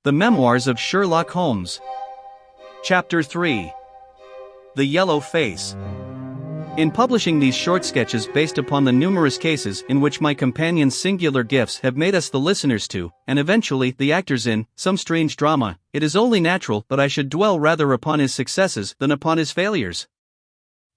The Memoirs of Sherlock Holmes. Chapter 3. The Yellow Face. In publishing these short sketches based upon the numerous cases in which my companion's singular gifts have made us the listeners to, and eventually the actors in, some strange drama, it is only natural that I should dwell rather upon his successes than upon his failures.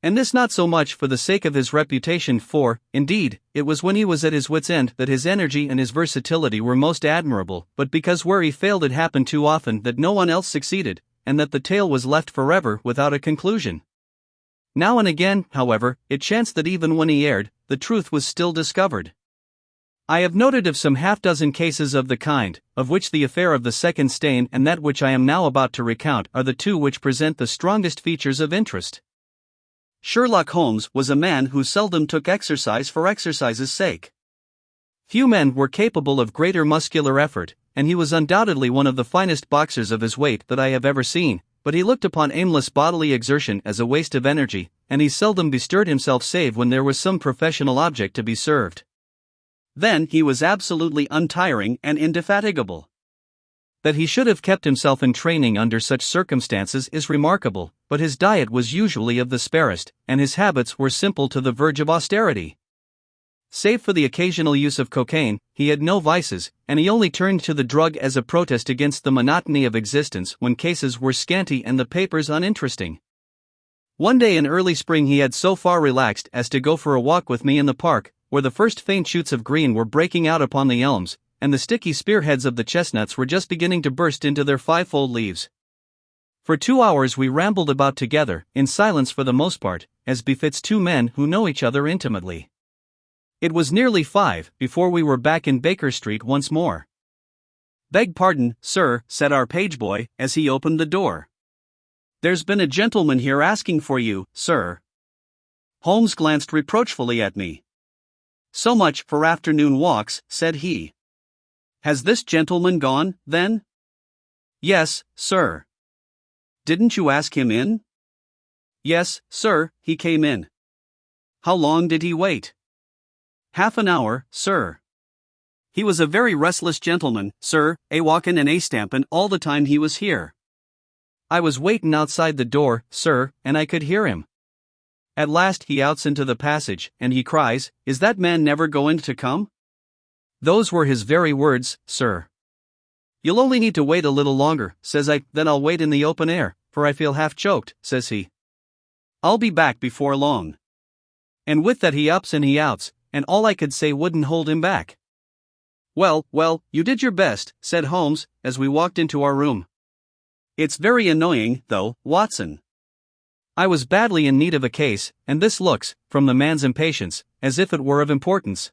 And this not so much for the sake of his reputation, for, indeed, it was when he was at his wits' end that his energy and his versatility were most admirable, but because where he failed it happened too often that no one else succeeded, and that the tale was left forever without a conclusion. Now and again, however, it chanced that even when he erred, the truth was still discovered. I have noted of some half-dozen cases of the kind, of which the affair of the second stain and that which I am now about to recount are the two which present the strongest features of interest. Sherlock Holmes was a man who seldom took exercise for exercise's sake. Few men were capable of greater muscular effort, and he was undoubtedly one of the finest boxers of his weight that I have ever seen, but he looked upon aimless bodily exertion as a waste of energy, and he seldom bestirred himself save when there was some professional object to be served. Then he was absolutely untiring and indefatigable. That he should have kept himself in training under such circumstances is remarkable, but his diet was usually of the sparest, and his habits were simple to the verge of austerity. Save for the occasional use of cocaine, he had no vices, and he only turned to the drug as a protest against the monotony of existence when cases were scanty and the papers uninteresting. One day in early spring he had so far relaxed as to go for a walk with me in the park, where the first faint shoots of green were breaking out upon the elms, and the sticky spearheads of the chestnuts were just beginning to burst into their fivefold leaves. For 2 hours we rambled about together, in silence for the most part, as befits two men who know each other intimately. It was nearly 5 before we were back in Baker Street once more. "Beg pardon, sir," said our page boy, as he opened the door. "There's been a gentleman here asking for you, sir." Holmes glanced reproachfully at me. "So much for afternoon walks," said he. "Has this gentleman gone, then?" "Yes, sir." "Didn't you ask him in?" "Yes, sir, he came in." "How long did he wait?" "Half an hour, sir." "He was a very restless gentleman, sir, a-walkin' and a-stampin' all the time he was here." "I was waitin' outside the door, sir, and I could hear him. At last he outs into the passage, and he cries, 'Is that man never goin' to come?' Those were his very words, sir. 'You'll only need to wait a little longer,' says I. 'Then I'll wait in the open air, for I feel half choked,' says he. 'I'll be back before long.' And with that he ups and he outs, and all I could say wouldn't hold him back." "Well, you did your best," said Holmes, as we walked into our room. "It's very annoying, though, Watson." I was badly in need of a case, and this looks, from the man's impatience, as if it were of importance.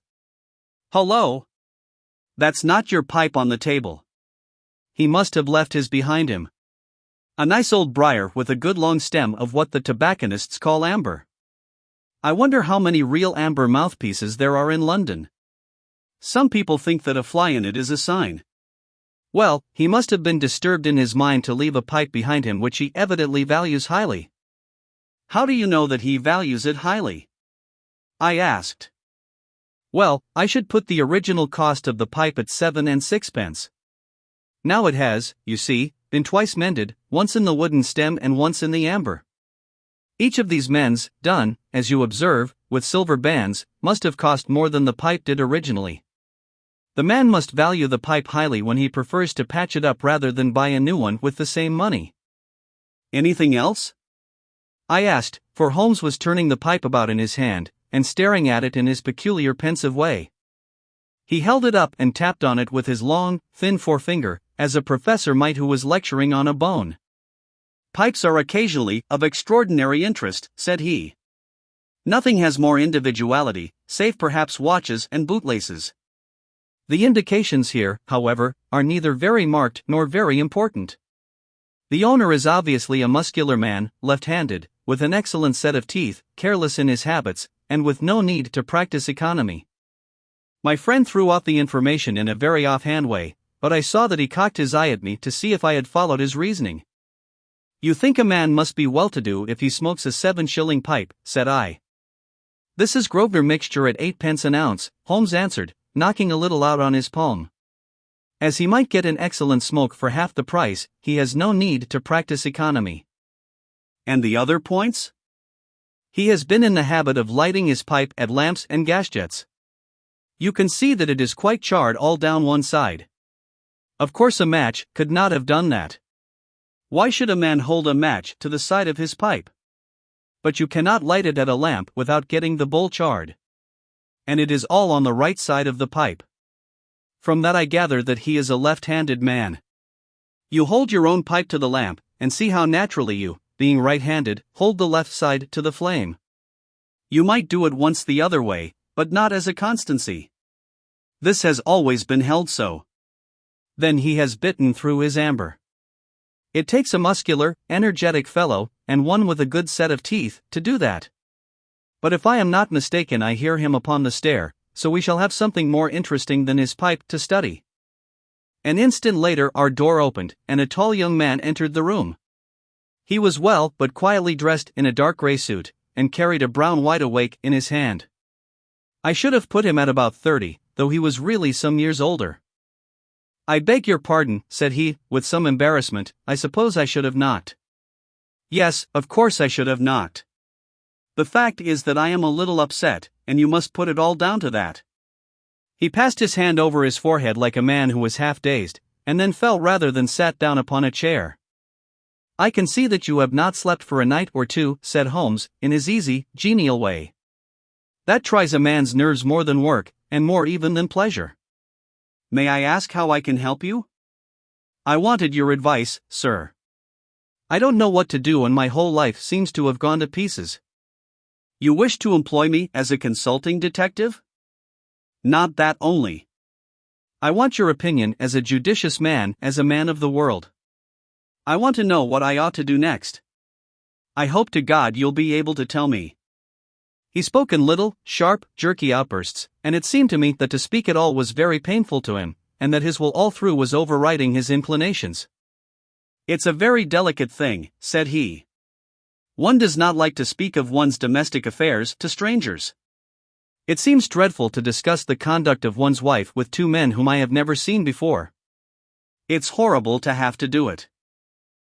"Hullo! That's not your pipe on the table." He must have left his behind him. A nice old briar with a good long stem of what the tobacconists call amber. I wonder how many real amber mouthpieces there are in London. Some people think that a fly in it is a sign. Well, he must have been disturbed in his mind to leave a pipe behind him which he evidently values highly. "How do you know that he values it highly?" I asked. "Well, I should put the original cost of the pipe at 7 and 6 pence. Now it has, you see, been twice mended, once in the wooden stem and once in the amber. Each of these mends, done, as you observe, with silver bands, must have cost more than the pipe did originally. The man must value the pipe highly when he prefers to patch it up rather than buy a new one with the same money." "Anything else?" I asked, for Holmes was turning the pipe about in his hand, and staring at it in his peculiar pensive way. He held it up and tapped on it with his long, thin forefinger, as a professor might who was lecturing on a bone. "Pipes are occasionally of extraordinary interest," said he. "Nothing has more individuality, save perhaps watches and bootlaces. The indications here, however, are neither very marked nor very important. The owner is obviously a muscular man, left-handed, with an excellent set of teeth, careless in his habits, and with no need to practice economy." My friend threw out the information in a very offhand way, but I saw that he cocked his eye at me to see if I had followed his reasoning. "You think a man must be well-to-do if he smokes a 7-shilling pipe," said I. "This is Grosvenor mixture at 8 pence an ounce," Holmes answered, knocking a little out on his palm. As he might get an excellent smoke for half the price, he has no need to practice economy. And the other points? He has been in the habit of lighting his pipe at lamps and gas jets. You can see that it is quite charred all down one side. Of course a match could not have done that. Why should a man hold a match to the side of his pipe? But you cannot light it at a lamp without getting the bowl charred. And it is all on the right side of the pipe. From that I gather that he is a left-handed man. You hold your own pipe to the lamp, and see how naturally you, being right-handed, hold the left side to the flame. You might do it once the other way, but not as a constancy. This has always been held so. Then he has bitten through his amber. It takes a muscular, energetic fellow, and one with a good set of teeth, to do that. But if I am not mistaken, I hear him upon the stair, so we shall have something more interesting than his pipe to study. An instant later our door opened, and a tall young man entered the room. He was well but quietly dressed in a dark grey suit, and carried a brown wide-awake in his hand. I should have put him at about 30, though he was really some years older. "I beg your pardon," said he, with some embarrassment, "I suppose I should have knocked." "Yes, of course I should have knocked. The fact is that I am a little upset, and you must put it all down to that." He passed his hand over his forehead like a man who was half dazed, and then fell rather than sat down upon a chair. "I can see that you have not slept for a night or two," said Holmes, in his easy, genial way. "That tries a man's nerves more than work, and more even than pleasure." "May I ask how I can help you?" "I wanted your advice, sir. I don't know what to do, and my whole life seems to have gone to pieces." "You wish to employ me as a consulting detective?" "Not that only. I want your opinion as a judicious man, as a man of the world. I want to know what I ought to do next. I hope to God you'll be able to tell me." He spoke in little, sharp, jerky outbursts, and it seemed to me that to speak at all was very painful to him, and that his will all through was overriding his inclinations. "It's a very delicate thing," said he. "One does not like to speak of one's domestic affairs to strangers. It seems dreadful to discuss the conduct of one's wife with two men whom I have never seen before. It's horrible to have to do it.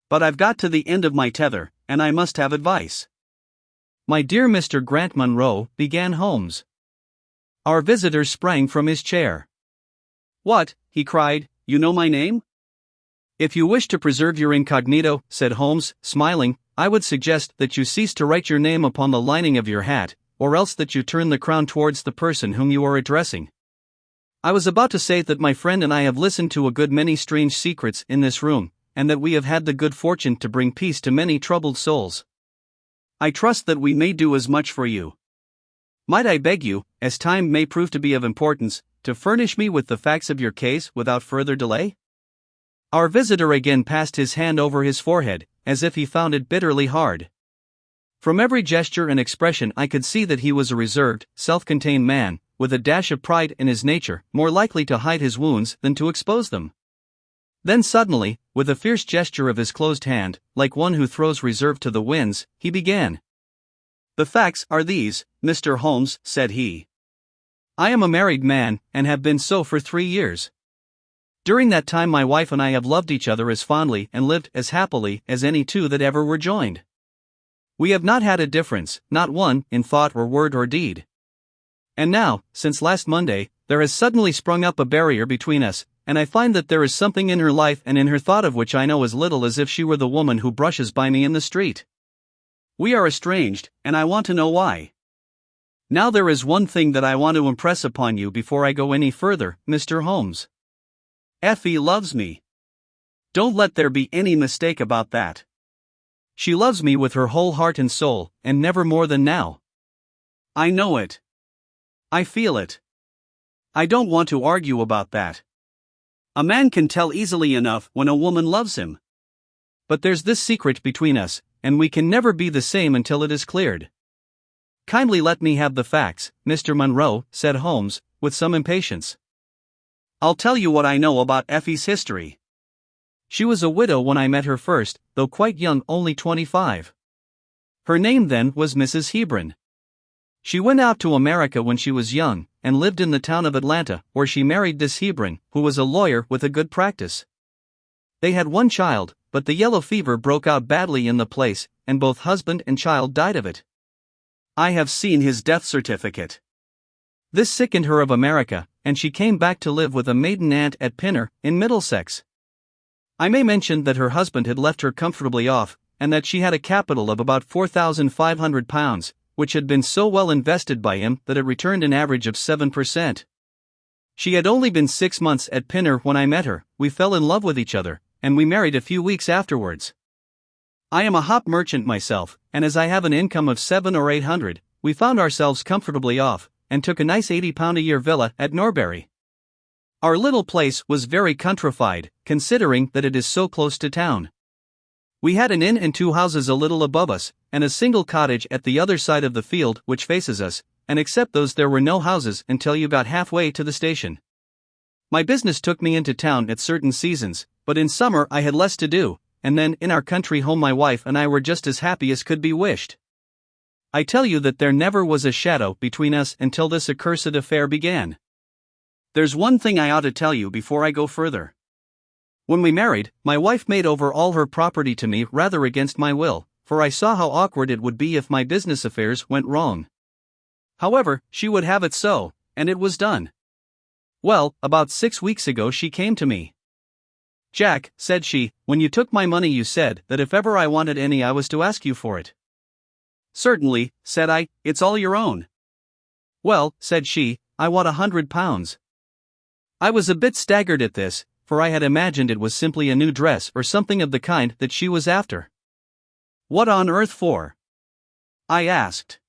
But I've got to the end of my tether, and I must have advice." "My dear Mr. Grant Munro," began Holmes. Our visitor sprang from his chair. "What?" he cried, "you know my name?" "If you wish to preserve your incognito," said Holmes, smiling, "I would suggest that you cease to write your name upon the lining of your hat, or else that you turn the crown towards the person whom you are addressing. I was about to say that my friend and I have listened to a good many strange secrets in this room, and that we have had the good fortune to bring peace to many troubled souls. I trust that we may do as much for you. Might I beg you, as time may prove to be of importance, to furnish me with the facts of your case without further delay?" Our visitor again passed his hand over his forehead, as if he found it bitterly hard. From every gesture and expression I could see that he was a reserved, self-contained man, with a dash of pride in his nature, more likely to hide his wounds than to expose them. Then suddenly, with a fierce gesture of his closed hand, like one who throws reserve to the winds, he began. "The facts are these, Mr. Holmes," said he. "I am a married man, and have been so for 3 years. During that time my wife and I have loved each other as fondly and lived as happily as any two that ever were joined. We have not had a difference, not one, in thought or word or deed. And now, since last Monday, there has suddenly sprung up a barrier between us, and I find that there is something in her life and in her thought of which I know as little as if she were the woman who brushes by me in the street. We are estranged, and I want to know why. Now there is one thing that I want to impress upon you before I go any further, Mr. Holmes. Effie loves me. Don't let there be any mistake about that. She loves me with her whole heart and soul, and never more than now. I know it. I feel it. I don't want to argue about that. A man can tell easily enough when a woman loves him. But there's this secret between us, and we can never be the same until it is cleared. Kindly let me have the facts, Mr. Munro," said Holmes, with some impatience. "I'll tell you what I know about Effie's history. She was a widow when I met her first, though quite young, only 25. Her name then was Mrs. Hebron. She went out to America when she was young, and lived in the town of Atlanta, where she married this Hebron, who was a lawyer with a good practice. They had one child, but the yellow fever broke out badly in the place, and both husband and child died of it. I have seen his death certificate. This sickened her of America, and she came back to live with a maiden aunt at Pinner, in Middlesex. I may mention that her husband had left her comfortably off, and that she had a capital of about £4,500, which had been so well invested by him that it returned an average of 7%. She had only been 6 months at Pinner when I met her. We fell in love with each other, and we married a few weeks afterwards. I am a hop merchant myself, and as I have an income of 700 or 800, we found ourselves comfortably off, and took a nice £80-a-year villa at Norbury. Our little place was very countrified, considering that it is so close to town. We had an inn and 2 houses a little above us, and a single cottage at the other side of the field which faces us, and except those there were no houses until you got halfway to the station. My business took me into town at certain seasons, but in summer I had less to do, and then in our country home my wife and I were just as happy as could be wished. I tell you that there never was a shadow between us until this accursed affair began. There's one thing I ought to tell you before I go further. When we married, my wife made over all her property to me rather against my will, for I saw how awkward it would be if my business affairs went wrong. However, she would have it so, and it was done. Well, about 6 weeks ago she came to me. "Jack," said she, "when you took my money you said that if ever I wanted any I was to ask you for it." "Certainly," said I, "it's all your own." "Well," said she, "I want £100. I was a bit staggered at this, for I had imagined it was simply a new dress or something of the kind that she was after. "What on earth for?" I asked.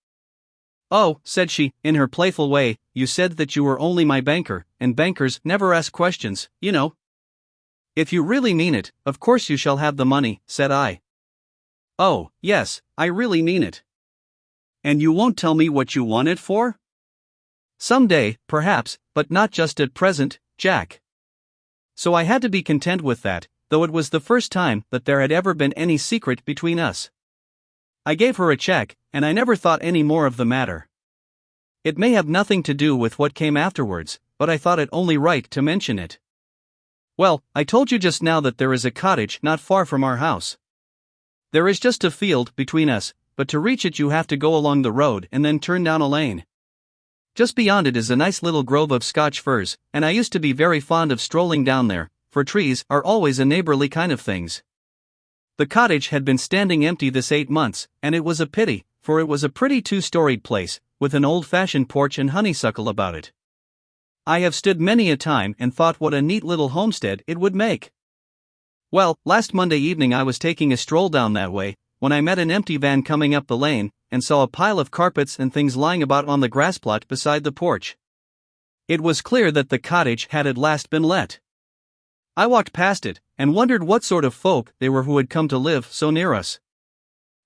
"Oh," said she, in her playful way, "you said that you were only my banker, and bankers never ask questions, you know." "If you really mean it, of course you shall have the money," said I. "Oh, yes, I really mean it." "And you won't tell me what you want it for?" "Some day, perhaps, but not just at present, Jack." So I had to be content with that, though it was the first time that there had ever been any secret between us. I gave her a check, and I never thought any more of the matter. It may have nothing to do with what came afterwards, but I thought it only right to mention it. Well, I told you just now that there is a cottage not far from our house. There is just a field between us, but to reach it you have to go along the road and then turn down a lane. Just beyond it is a nice little grove of Scotch firs, and I used to be very fond of strolling down there, for trees are always a neighborly kind of things. The cottage had been standing empty this 8 months, and it was a pity, for it was a pretty 2-storied place, with an old-fashioned porch and honeysuckle about it. I have stood many a time and thought what a neat little homestead it would make. Well, last Monday evening I was taking a stroll down that way, when I met an empty van coming up the lane, and saw a pile of carpets and things lying about on the grass plot beside the porch. It was clear that the cottage had at last been let. I walked past it, and wondered what sort of folk they were who had come to live so near us.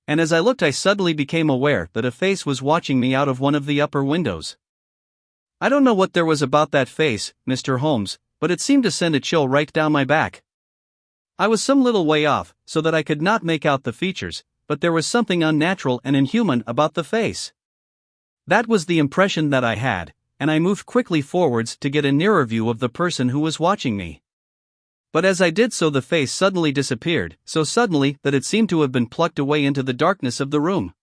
And as I looked I suddenly became aware that a face was watching me out of one of the upper windows. I don't know what there was about that face, Mr. Holmes, but it seemed to send a chill right down my back. I was some little way off, so that I could not make out the features, but there was something unnatural and inhuman about the face. That was the impression that I had, and I moved quickly forwards to get a nearer view of the person who was watching me. But as I did so the face suddenly disappeared, so suddenly that it seemed to have been plucked away into the darkness of the room.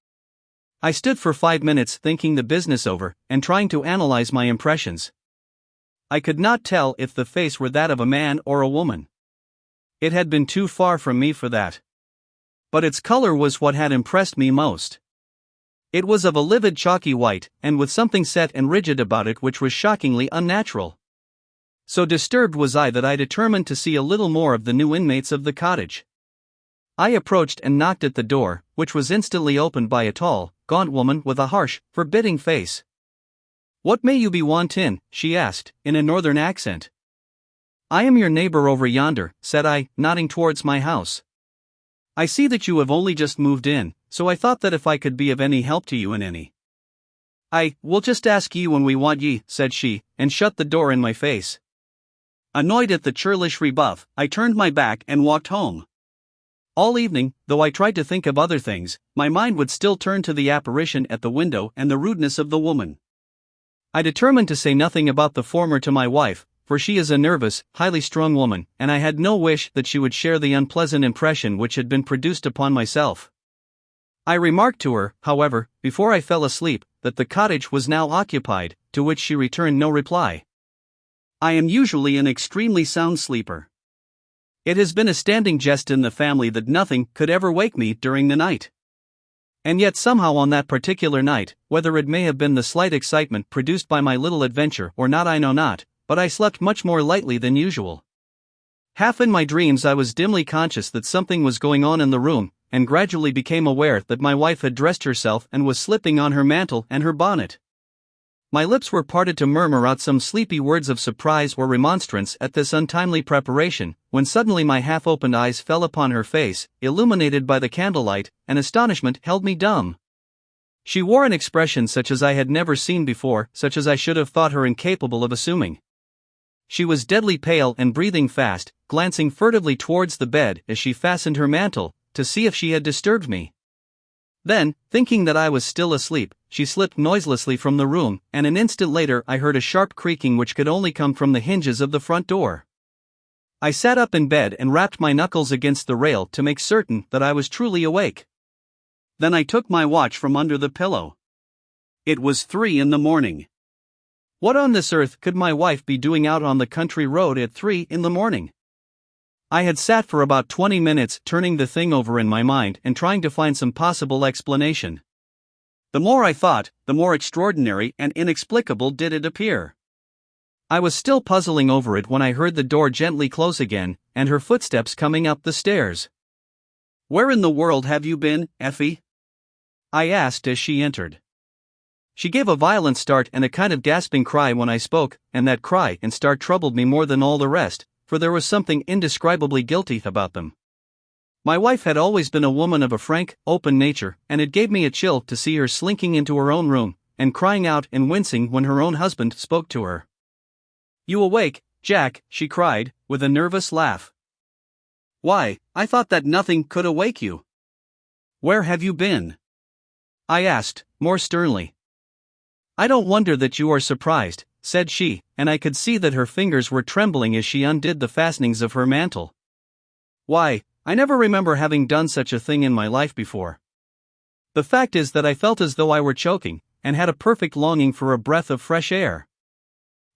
I stood for 5 minutes thinking the business over, and trying to analyze my impressions. I could not tell if the face were that of a man or a woman. It had been too far from me for that. But its color was what had impressed me most. It was of a livid chalky white, and with something set and rigid about it which was shockingly unnatural. So disturbed was I that I determined to see a little more of the new inmates of the cottage. I approached and knocked at the door, which was instantly opened by a tall, gaunt woman with a harsh, forbidding face. "What may you be wantin'?" she asked, in a northern accent. "I am your neighbor over yonder," said I, nodding towards my house. "I see that you have only just moved in, so I thought that if I could be of any help to you in any." "We'll just ask ye when we want ye," said she, and shut the door in my face. Annoyed at the churlish rebuff, I turned my back and walked home. All evening, though I tried to think of other things, my mind would still turn to the apparition at the window and the rudeness of the woman. I determined to say nothing about the former to my wife, for she is a nervous, highly strung woman, and I had no wish that she would share the unpleasant impression which had been produced upon myself. I remarked to her, however, before I fell asleep, that the cottage was now occupied, to which she returned no reply. I am usually an extremely sound sleeper. It has been a standing jest in the family that nothing could ever wake me during the night. And yet somehow on that particular night, whether it may have been the slight excitement produced by my little adventure or not I know not, but I slept much more lightly than usual. Half in my dreams I was dimly conscious that something was going on in the room, and gradually became aware that my wife had dressed herself and was slipping on her mantle and her bonnet. My lips were parted to murmur out some sleepy words of surprise or remonstrance at this untimely preparation, when suddenly my half-opened eyes fell upon her face, illuminated by the candlelight, and astonishment held me dumb. She wore an expression such as I had never seen before, such as I should have thought her incapable of assuming. She was deadly pale and breathing fast, glancing furtively towards the bed as she fastened her mantle, to see if she had disturbed me. Then, thinking that I was still asleep, she slipped noiselessly from the room, and an instant later I heard a sharp creaking which could only come from the hinges of the front door. I sat up in bed and rapped my knuckles against the rail to make certain that I was truly awake. Then I took my watch from under the pillow. It was 3 a.m. What on this earth could my wife be doing out on the country road at 3 a.m? I had sat for about 20 minutes turning the thing over in my mind and trying to find some possible explanation. The more I thought, the more extraordinary and inexplicable did it appear. I was still puzzling over it when I heard the door gently close again, and her footsteps coming up the stairs. "Where in the world have you been, Effie?" I asked as she entered. She gave a violent start and a kind of gasping cry when I spoke, and that cry and start troubled me more than all the rest, for there was something indescribably guilty about them. My wife had always been a woman of a frank, open nature, and it gave me a chill to see her slinking into her own room, and crying out and wincing when her own husband spoke to her. "You awake, Jack?" she cried, with a nervous laugh. "Why, I thought that nothing could awake you. Where have you been?" I asked, more sternly. "I don't wonder that you are surprised," said she, and I could see that her fingers were trembling as she undid the fastenings of her mantle. "Why, I never remember having done such a thing in my life before. The fact is that I felt as though I were choking, and had a perfect longing for a breath of fresh air.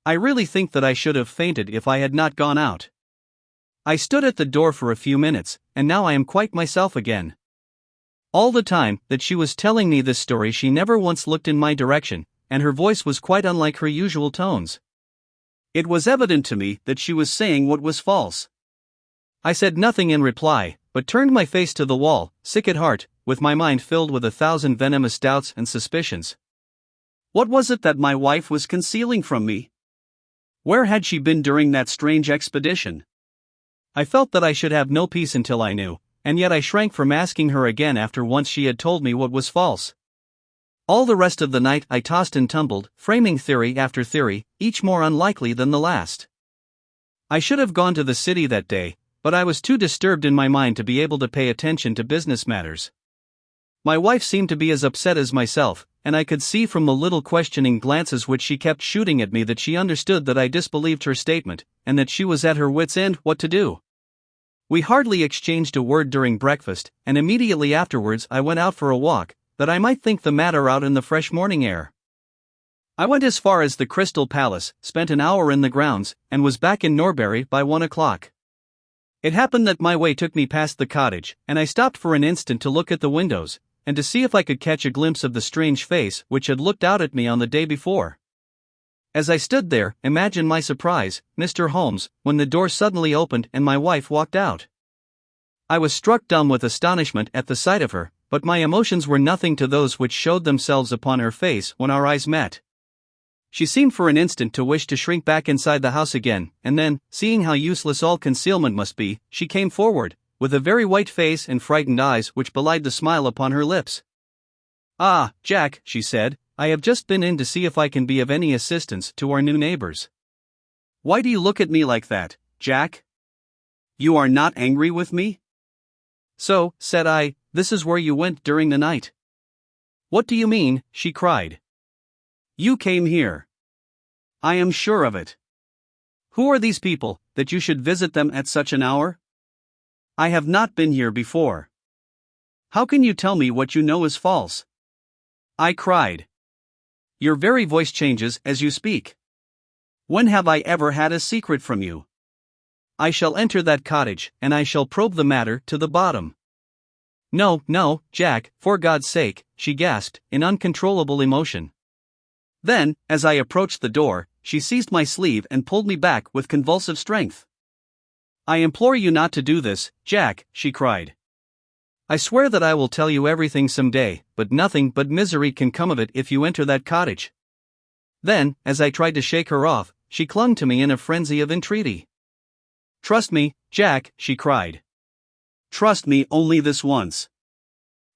I really think that I should have fainted if I had not gone out. I stood at the door for a few minutes, and now I am quite myself again." All the time that she was telling me this story she never once looked in my direction, and her voice was quite unlike her usual tones. It was evident to me that she was saying what was false. I said nothing in reply, but turned my face to the wall, sick at heart, with my mind filled with 1,000 venomous doubts and suspicions. What was it that my wife was concealing from me? Where had she been during that strange expedition? I felt that I should have no peace until I knew, and yet I shrank from asking her again after once she had told me what was false. All the rest of the night I tossed and tumbled, framing theory after theory, each more unlikely than the last. I should have gone to the city that day, but I was too disturbed in my mind to be able to pay attention to business matters. My wife seemed to be as upset as myself, and I could see from the little questioning glances which she kept shooting at me that she understood that I disbelieved her statement, and that she was at her wits' end what to do. We hardly exchanged a word during breakfast, and immediately afterwards I went out for a walk, that I might think the matter out in the fresh morning air. I went as far as the Crystal Palace, spent an hour in the grounds, and was back in Norbury by 1 o'clock. It happened that my way took me past the cottage, and I stopped for an instant to look at the windows, and to see if I could catch a glimpse of the strange face which had looked out at me on the day before. As I stood there, imagine my surprise, Mr. Holmes, when the door suddenly opened and my wife walked out. I was struck dumb with astonishment at the sight of her, but my emotions were nothing to those which showed themselves upon her face when our eyes met. She seemed for an instant to wish to shrink back inside the house again, and then, seeing how useless all concealment must be, she came forward, with a very white face and frightened eyes which belied the smile upon her lips. "Ah, Jack," she said, "I have just been in to see if I can be of any assistance to our new neighbors." "Why do you look at me like that, Jack? You are not angry with me?" "So," said I, "this is where you went during the night." "What do you mean?" she cried. "You came here. I am sure of it. Who are these people, that you should visit them at such an hour? I have not been here before. How can you tell me what you know is false? I cried. Your very voice changes as you speak. When have I ever had a secret from you? I shall enter that cottage, and I shall probe the matter to the bottom. No, no, Jack, for God's sake, she gasped, in uncontrollable emotion. Then, as I approached the door, she seized my sleeve and pulled me back with convulsive strength. I implore you not to do this, Jack, she cried. I swear that I will tell you everything some day, but nothing but misery can come of it if you enter that cottage. Then, as I tried to shake her off, she clung to me in a frenzy of entreaty. Trust me, Jack, she cried. Trust me only this once.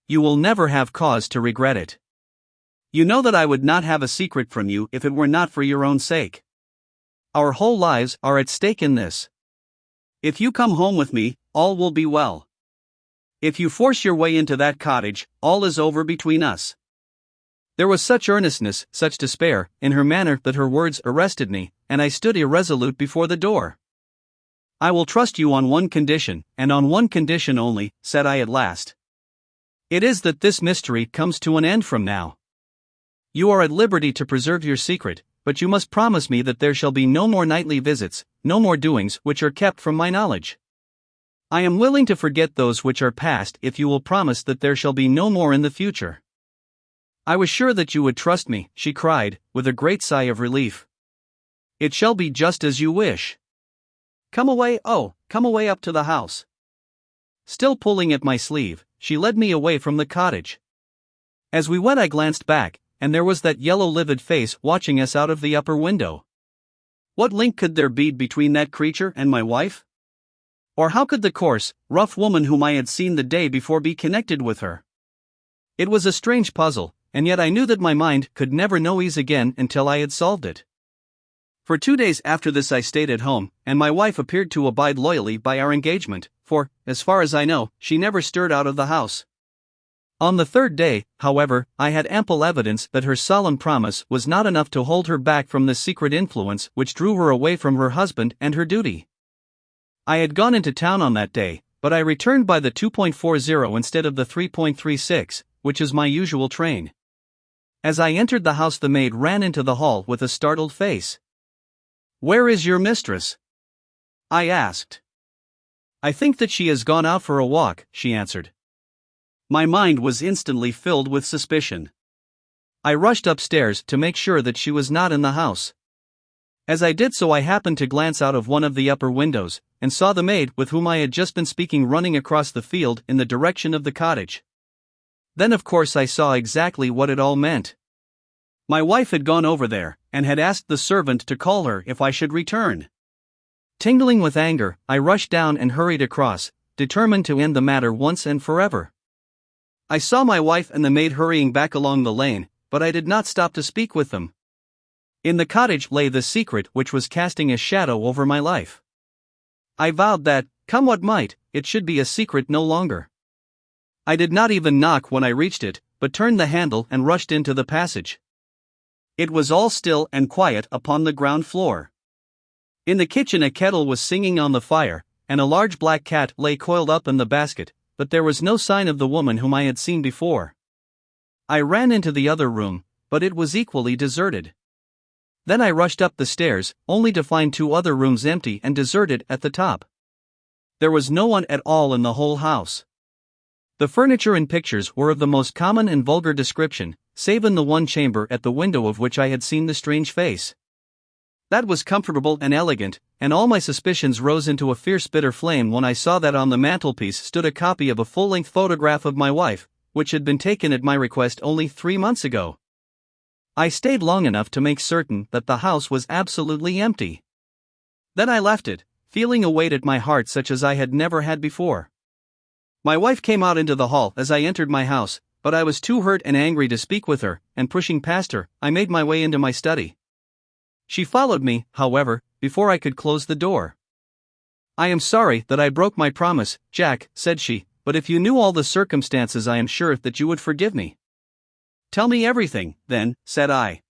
You will never have cause to regret it. You know that I would not have a secret from you if it were not for your own sake. Our whole lives are at stake in this. If you come home with me, all will be well. If you force your way into that cottage, all is over between us. There was such earnestness, such despair, in her manner that her words arrested me, and I stood irresolute before the door. I will trust you on one condition, and on one condition only, said I at last. It is that this mystery comes to an end from now. You are at liberty to preserve your secret, but you must promise me that there shall be no more nightly visits, no more doings which are kept from my knowledge. I am willing to forget those which are past if you will promise that there shall be no more in the future. I was sure that you would trust me, she cried, with a great sigh of relief. It shall be just as you wish. Come away up to the house. Still pulling at my sleeve, she led me away from the cottage. As we went I glanced back, and there was that yellow livid face watching us out of the upper window. What link could there be between that creature and my wife? Or how could the coarse, rough woman whom I had seen the day before be connected with her? It was a strange puzzle, and yet I knew that my mind could never know ease again until I had solved it. For 2 days after this I stayed at home, and my wife appeared to abide loyally by our engagement, for, as far as I know, she never stirred out of the house. On the 3rd day, however, I had ample evidence that her solemn promise was not enough to hold her back from the secret influence which drew her away from her husband and her duty. I had gone into town on that day, but I returned by the 2.40 instead of the 3.36, which is my usual train. As I entered the house the maid ran into the hall with a startled face. "Where is your mistress?" I asked. "I think that she has gone out for a walk," she answered. My mind was instantly filled with suspicion. I rushed upstairs to make sure that she was not in the house. As I did so I happened to glance out of one of the upper windows, and saw the maid with whom I had just been speaking running across the field in the direction of the cottage. Then of course I saw exactly what it all meant. My wife had gone over there, and had asked the servant to call her if I should return. Tingling with anger, I rushed down and hurried across, determined to end the matter once and forever. I saw my wife and the maid hurrying back along the lane, but I did not stop to speak with them. In the cottage lay the secret which was casting a shadow over my life. I vowed that, come what might, it should be a secret no longer. I did not even knock when I reached it, but turned the handle and rushed into the passage. It was all still and quiet upon the ground floor. In the kitchen a kettle was singing on the fire, and a large black cat lay coiled up in the basket, but there was no sign of the woman whom I had seen before. I ran into the other room, but it was equally deserted. Then I rushed up the stairs, only to find 2 other rooms empty and deserted at the top. There was no one at all in the whole house. The furniture and pictures were of the most common and vulgar description, save in the one chamber at the window of which I had seen the strange face. That was comfortable and elegant, and all my suspicions rose into a fierce bitter flame when I saw that on the mantelpiece stood a copy of a full-length photograph of my wife, which had been taken at my request only 3 months ago. I stayed long enough to make certain that the house was absolutely empty. Then I left it, feeling a weight at my heart such as I had never had before. My wife came out into the hall as I entered my house, but I was too hurt and angry to speak with her, and pushing past her, I made my way into my study. She followed me, however, before I could close the door. "I am sorry that I broke my promise, Jack," said she, "but if you knew all the circumstances I am sure that you would forgive me." "Tell me everything, then," said I.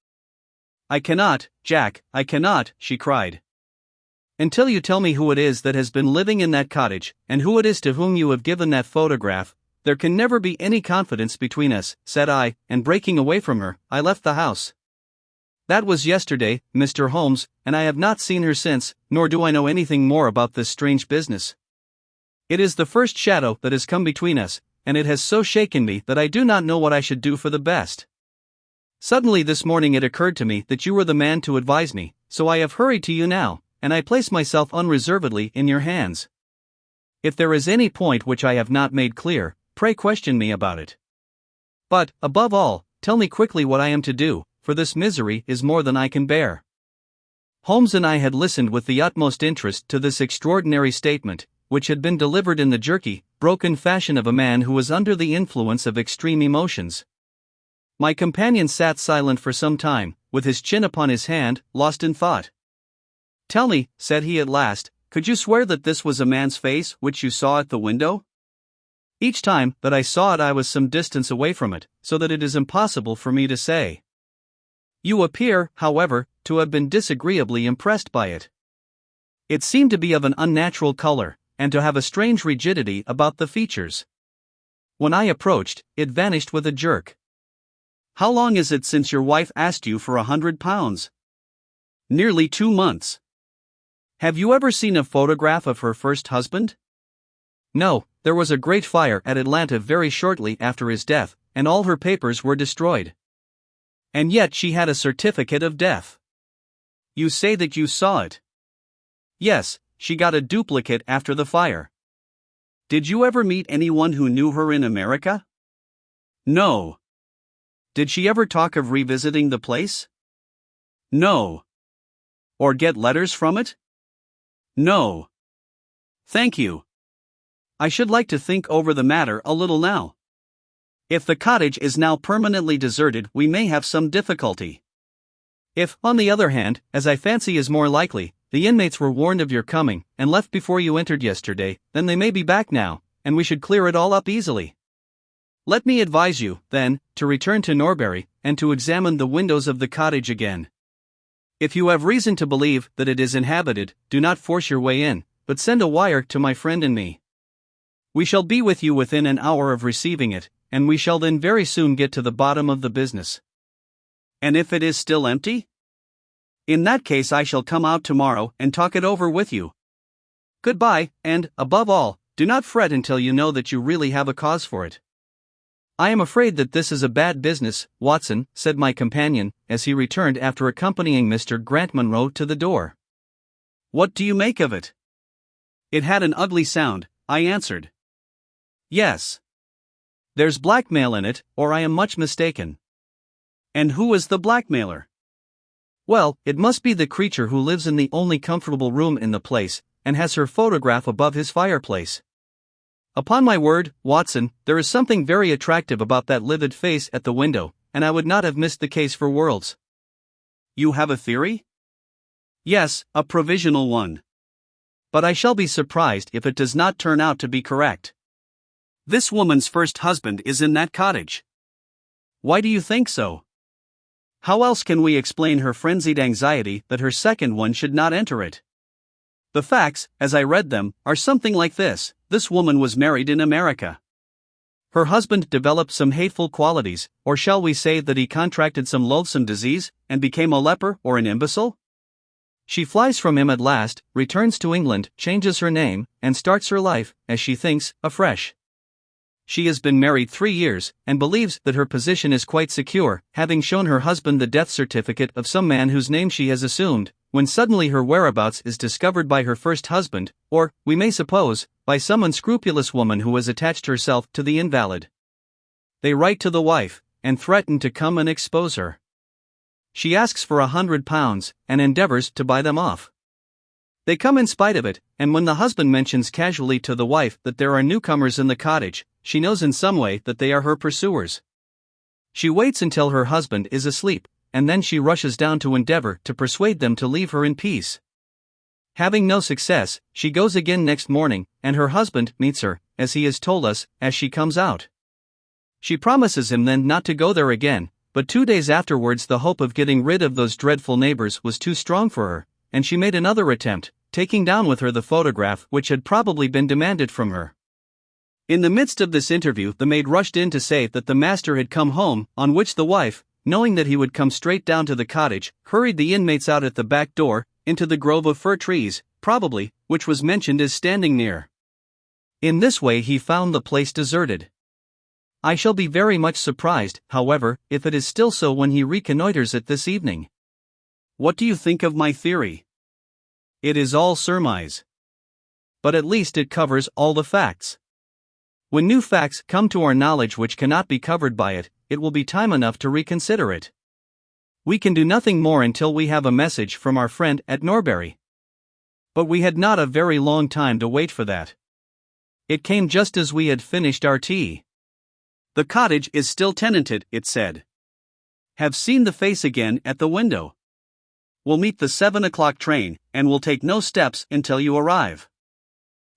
"I cannot, Jack, I cannot," she cried. "Until you tell me who it is that has been living in that cottage, and who it is to whom you have given that photograph, there can never be any confidence between us," said I, and breaking away from her, I left the house. That was yesterday, Mr. Holmes, and I have not seen her since, nor do I know anything more about this strange business. It is the first shadow that has come between us, and it has so shaken me that I do not know what I should do for the best. Suddenly this morning it occurred to me that you were the man to advise me, so I have hurried to you now, and I place myself unreservedly in your hands. If there is any point which I have not made clear, pray question me about it. But, above all, tell me quickly what I am to do, for this misery is more than I can bear." Holmes and I had listened with the utmost interest to this extraordinary statement, which had been delivered in the jerky, broken fashion of a man who was under the influence of extreme emotions. My companion sat silent for some time, with his chin upon his hand, lost in thought. "Tell me," said he at last, "could you swear that this was a man's face which you saw at the window?" "Each time that I saw it I was some distance away from it, so that it is impossible for me to say." "You appear, however, to have been disagreeably impressed by it. It seemed to be of an unnatural color, and to have a strange rigidity about the features. When I approached, it vanished with a jerk." "How long is it since your wife asked you for £100? "Nearly 2 months. "Have you ever seen a photograph of her first husband?" "No, there was a great fire at Atlanta very shortly after his death, and all her papers were destroyed." "And yet she had a certificate of death. You say that you saw it?" "Yes, she got a duplicate after the fire." "Did you ever meet anyone who knew her in America?" "No." "Did she ever talk of revisiting the place?" "No." "Or get letters from it?" "No." "Thank you. I should like to think over the matter a little now. If the cottage is now permanently deserted, we may have some difficulty. If, on the other hand, as I fancy is more likely, the inmates were warned of your coming, and left before you entered yesterday, then they may be back now, and we should clear it all up easily. Let me advise you, then, to return to Norbury, and to examine the windows of the cottage again. If you have reason to believe that it is inhabited, do not force your way in, but send a wire to my friend and me. We shall be with you within an hour of receiving it, and we shall then very soon get to the bottom of the business." "And if it is still empty?" "In that case I shall come out tomorrow and talk it over with you. Goodbye, and, above all, do not fret until you know that you really have a cause for it." "I am afraid that this is a bad business, Watson," said my companion, as he returned after accompanying Mr. Grant Munro to the door. "What do you make of it?" "It had an ugly sound," I answered. "Yes. There's blackmail in it, or I am much mistaken." "And who is the blackmailer?" "Well, it must be the creature who lives in the only comfortable room in the place, and has her photograph above his fireplace. Upon my word, Watson, there is something very attractive about that livid face at the window, and I would not have missed the case for worlds." "You have a theory?" "Yes, a provisional one. But I shall be surprised if it does not turn out to be correct. This woman's first husband is in that cottage." "Why do you think so?" "How else can we explain her frenzied anxiety that her second one should not enter it? The facts, as I read them, are something like this: this woman was married in America. Her husband developed some hateful qualities, or shall we say that he contracted some loathsome disease, and became a leper or an imbecile? She flies from him at last, returns to England, changes her name, and starts her life, as she thinks, afresh. She has been married 3 years, and believes that her position is quite secure, having shown her husband the death certificate of some man whose name she has assumed, when suddenly her whereabouts is discovered by her first husband, or, we may suppose, by some unscrupulous woman who has attached herself to the invalid. They write to the wife, and threaten to come and expose her. She asks for £100, and endeavors to buy them off. They come in spite of it, and when the husband mentions casually to the wife that there are newcomers in the cottage, she knows in some way that they are her pursuers. She waits until her husband is asleep, and then she rushes down to endeavor to persuade them to leave her in peace. Having no success, she goes again next morning, and her husband meets her, as he has told us, as she comes out. She promises him then not to go there again, but 2 days afterwards the hope of getting rid of those dreadful neighbors was too strong for her, and she made another attempt, taking down with her the photograph which had probably been demanded from her. In the midst of this interview the maid rushed in to say that the master had come home, on which the wife, knowing that he would come straight down to the cottage, hurried the inmates out at the back door, into the grove of fir trees, probably, which was mentioned as standing near. In this way he found the place deserted. I shall be very much surprised, however, if it is still so when he reconnoiters it this evening. What do you think of my theory? It is all surmise. But at least it covers all the facts. When new facts come to our knowledge which cannot be covered by it, it will be time enough to reconsider it. We can do nothing more until we have a message from our friend at Norbury. But we had not a very long time to wait for that. It came just as we had finished our tea. The cottage is still tenanted, it said. Have seen the face again at the window. We'll meet the 7 o'clock train, and will take no steps until you arrive.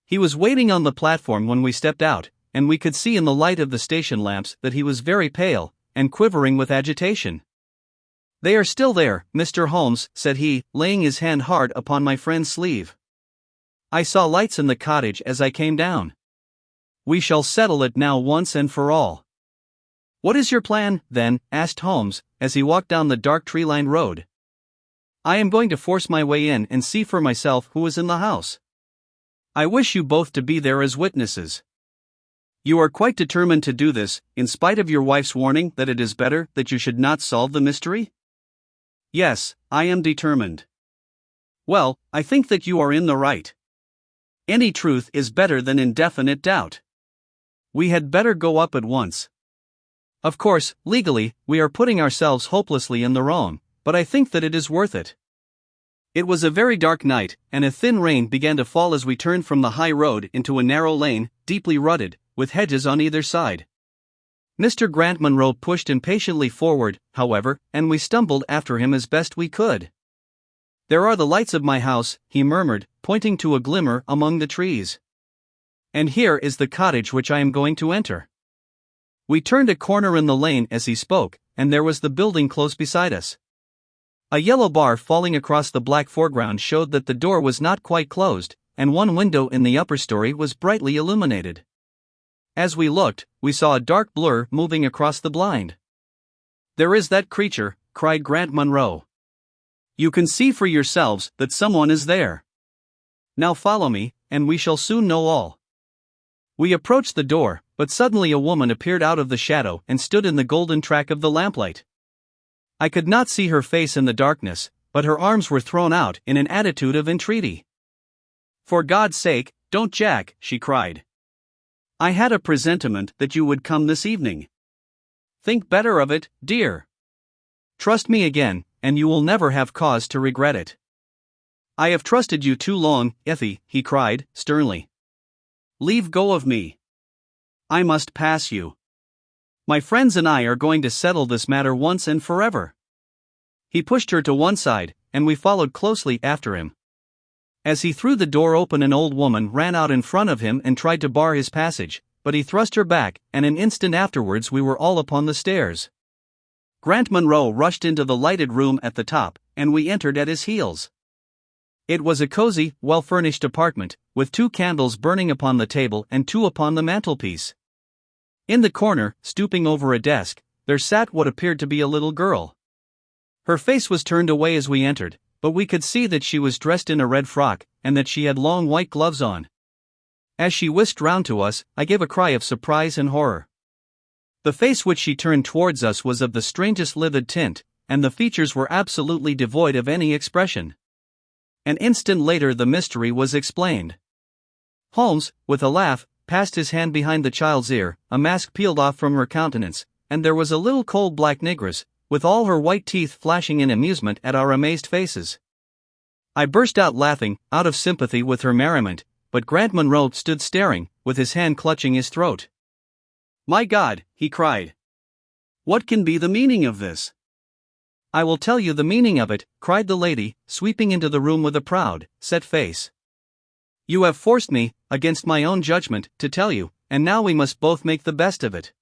He was waiting on the platform when we stepped out, and we could see in the light of the station lamps that he was very pale, and quivering with agitation. They are still there, Mr. Holmes, said he, laying his hand hard upon my friend's sleeve. I saw lights in the cottage as I came down. We shall settle it now once and for all. What is your plan, then? Asked Holmes, as he walked down the dark tree-lined road. I am going to force my way in and see for myself who is in the house. I wish you both to be there as witnesses. You are quite determined to do this, in spite of your wife's warning that it is better that you should not solve the mystery? Yes, I am determined. Well, I think that you are in the right. Any truth is better than indefinite doubt. We had better go up at once. Of course, legally, we are putting ourselves hopelessly in the wrong, but I think that it is worth it. It was a very dark night, and a thin rain began to fall as we turned from the high road into a narrow lane, deeply rutted, with hedges on either side. Mr. Grant Munro pushed impatiently forward, however, and we stumbled after him as best we could. There are the lights of my house, he murmured, pointing to a glimmer among the trees. And here is the cottage which I am going to enter. We turned a corner in the lane as he spoke, and there was the building close beside us. A yellow bar falling across the black foreground showed that the door was not quite closed, and one window in the upper story was brightly illuminated. As we looked, we saw a dark blur moving across the blind. There is that creature, cried Grant Munro. You can see for yourselves that someone is there. Now follow me, and we shall soon know all. We approached the door, but suddenly a woman appeared out of the shadow and stood in the golden track of the lamplight. I could not see her face in the darkness, but her arms were thrown out in an attitude of entreaty. For God's sake, don't jack, she cried. I had a presentiment that you would come this evening. Think better of it, dear. Trust me again, and you will never have cause to regret it. I have trusted you too long, Effie, he cried, sternly. Leave go of me. I must pass you. My friends and I are going to settle this matter once and forever. He pushed her to one side, and we followed closely after him. As he threw the door open, an old woman ran out in front of him and tried to bar his passage, but he thrust her back, and an instant afterwards we were all upon the stairs. Grant Munro rushed into the lighted room at the top, and we entered at his heels. It was a cozy, well-furnished apartment, with 2 candles burning upon the table and 2 upon the mantelpiece. In the corner, stooping over a desk, there sat what appeared to be a little girl. Her face was turned away as we entered, but we could see that she was dressed in a red frock, and that she had long white gloves on. As she whisked round to us, I gave a cry of surprise and horror. The face which she turned towards us was of the strangest livid tint, and the features were absolutely devoid of any expression. An instant later the mystery was explained. Holmes, with a laugh, passed his hand behind the child's ear, a mask peeled off from her countenance, and there was a little coal-black negress, with all her white teeth flashing in amusement at our amazed faces. I burst out laughing, out of sympathy with her merriment, but Grant Munro stood staring, with his hand clutching his throat. My God, he cried. What can be the meaning of this? I will tell you the meaning of it, cried the lady, sweeping into the room with a proud, set face. You have forced me, against my own judgment, to tell you, and now we must both make the best of it.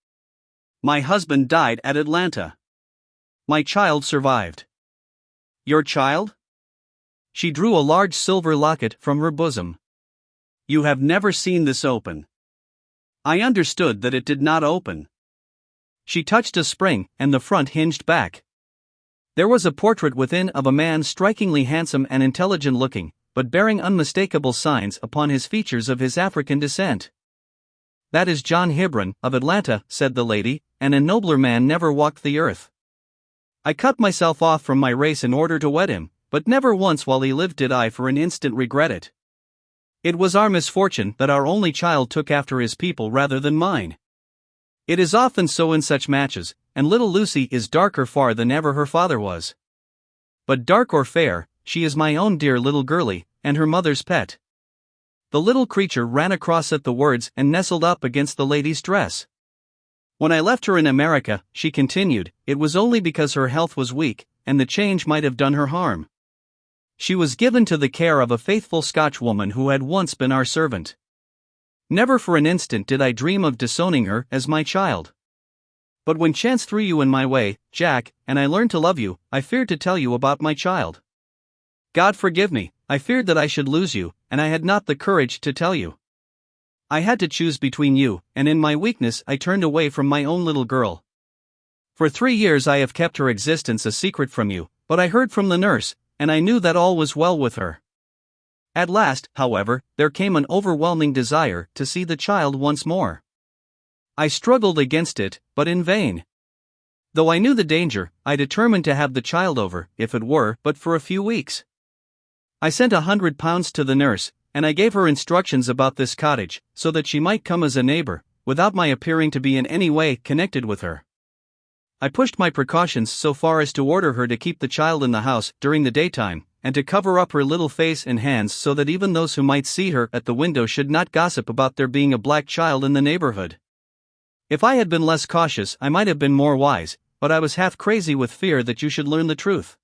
My husband died at Atlanta. My child survived. Your child? She drew a large silver locket from her bosom. You have never seen this open. I understood that it did not open. She touched a spring, and the front hinged back. There was a portrait within of a man strikingly handsome and intelligent looking, but bearing unmistakable signs upon his features of his African descent. That is John Hibron, of Atlanta, said the lady, and a nobler man never walked the earth. I cut myself off from my race in order to wed him, but never once while he lived did I for an instant regret it. It was our misfortune that our only child took after his people rather than mine. It is often so in such matches, and little Lucy is darker far than ever her father was. But dark or fair, she is my own dear little girlie, and her mother's pet. The little creature ran across at the words and nestled up against the lady's dress. When I left her in America, she continued, it was only because her health was weak, and the change might have done her harm. She was given to the care of a faithful Scotchwoman who had once been our servant. Never for an instant did I dream of disowning her as my child. But when chance threw you in my way, Jack, and I learned to love you, I feared to tell you about my child. God forgive me, I feared that I should lose you, and I had not the courage to tell you. I had to choose between you, and in my weakness I turned away from my own little girl. For 3 years I have kept her existence a secret from you, but I heard from the nurse, and I knew that all was well with her. At last, however, there came an overwhelming desire to see the child once more. I struggled against it, but in vain. Though I knew the danger, I determined to have the child over, if it were but for a few weeks. I sent £100 to the nurse, and I gave her instructions about this cottage, so that she might come as a neighbor, without my appearing to be in any way connected with her. I pushed my precautions so far as to order her to keep the child in the house during the daytime, and to cover up her little face and hands so that even those who might see her at the window should not gossip about there being a black child in the neighborhood. If I had been less cautious, I might have been more wise, but I was half crazy with fear that you should learn the truth.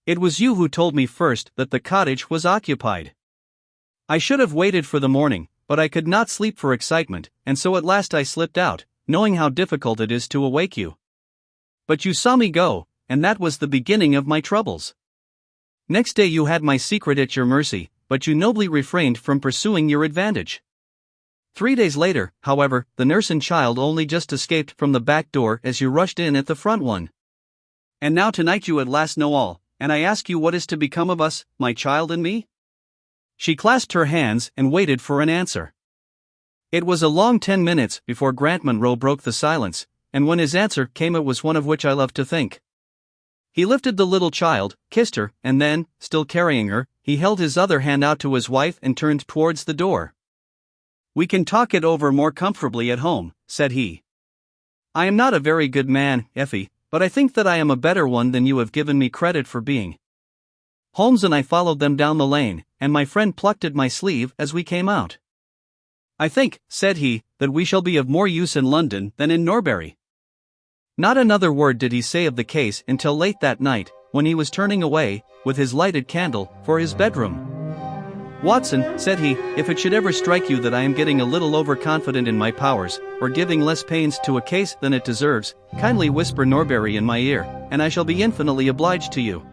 It was you who told me first that the cottage was occupied. I should have waited for the morning, but I could not sleep for excitement, and so at last I slipped out, knowing how difficult it is to awake you. But you saw me go, and that was the beginning of my troubles. Next day you had my secret at your mercy, but you nobly refrained from pursuing your advantage. 3 days later, however, the nurse and child only just escaped from the back door as you rushed in at the front one. And now tonight you at last know all, and I ask you what is to become of us, my child and me? She clasped her hands and waited for an answer. It was a long 10 minutes before Grant Munro broke the silence, and when his answer came it was one of which I love to think. He lifted the little child, kissed her, and then, still carrying her, he held his other hand out to his wife and turned towards the door. We can talk it over more comfortably at home, said he. I am not a very good man, Effie, but I think that I am a better one than you have given me credit for being. Holmes and I followed them down the lane, and my friend plucked at my sleeve as we came out. I think, said he, that we shall be of more use in London than in Norbury. Not another word did he say of the case until late that night, when he was turning away, with his lighted candle, for his bedroom. Watson, said he, if it should ever strike you that I am getting a little overconfident in my powers, or giving less pains to a case than it deserves, kindly whisper Norbury in my ear, and I shall be infinitely obliged to you.